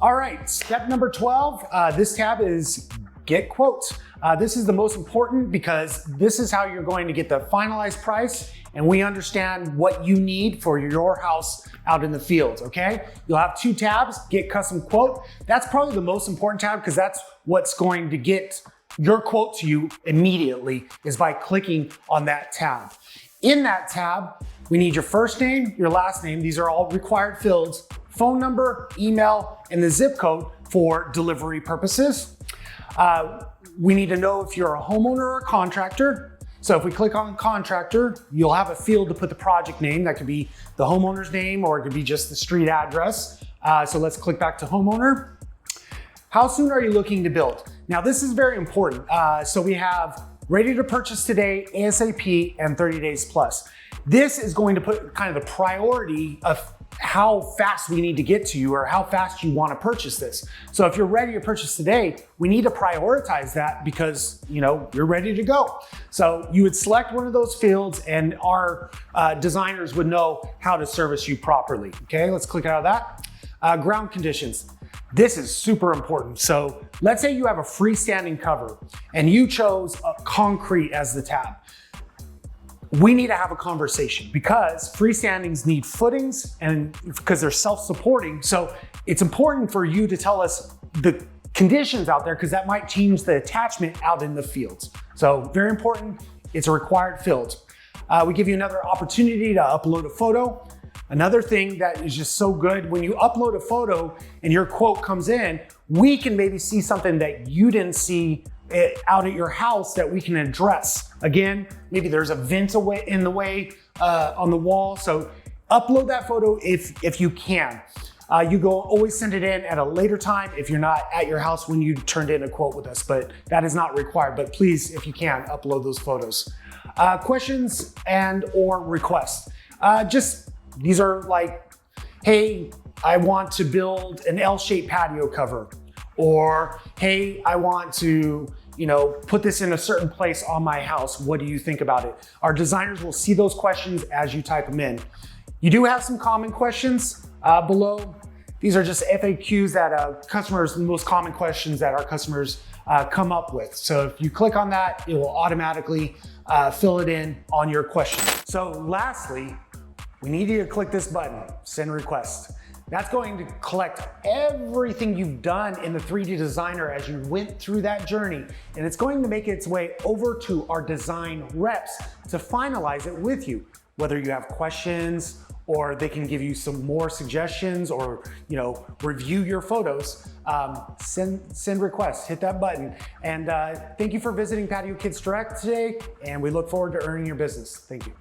All right, step number 12, this tab is get quotes. This is the most important because this is how you're going to get the finalized price, and we understand what you need for your house out in the field, okay? You'll have two tabs, get custom quote. That's probably the most important tab because that's what's going to get your quote to you immediately is by clicking on that tab. In that tab, we need your first name, your last name. These are all required fields, phone number, email, and the zip code for delivery purposes. We need to know if you're a homeowner or a contractor. So if we click on contractor, you'll have a field to put the project name. That could be the homeowner's name or it could be just the street address. So let's click back to homeowner. How soon are you looking to build? Now this is very important. So we have ready to purchase today, ASAP, and 30 days plus. This is going to put kind of the priority of how fast we need to get to you or how fast you want to purchase this. So if you're ready to purchase today, we need to prioritize that because you're ready to go. So you would select one of those fields and our designers would know how to service you properly. Okay, let's click out of that. Ground conditions. This is super important. So let's say you have a freestanding cover and you chose concrete as the tab. We need to have a conversation because freestandings need footings and because they're self-supporting. So it's important for you to tell us the conditions out there because that might change the attachment out in the fields. So very important, it's a required field. We give you another opportunity to upload a photo. Another thing that is just so good, when you upload a photo and your quote comes in, we can maybe see something that you didn't see out at your house that we can address. Again, maybe there's a vent in the way on the wall. So upload that photo if you can. You go always send it in at a later time if you're not at your house when you turned in a quote with us, but that is not required. But please, if you can, upload those photos. Questions and or requests. These are like, hey, I want to build an L-shaped patio cover. Or, hey, I want to, put this in a certain place on my house. What do you think about it? Our designers will see those questions as you type them in. You do have some common questions below. These are just FAQs that the most common questions that our customers come up with. So if you click on that, it will automatically fill it in on your question. So lastly, we need you to click this button, send request. That's going to collect everything you've done in the 3D designer as you went through that journey, and it's going to make its way over to our design reps to finalize it with you. Whether you have questions or they can give you some more suggestions or review your photos, send requests, hit that button. And thank you for visiting Patio Kits Direct today, and we look forward to earning your business. Thank you.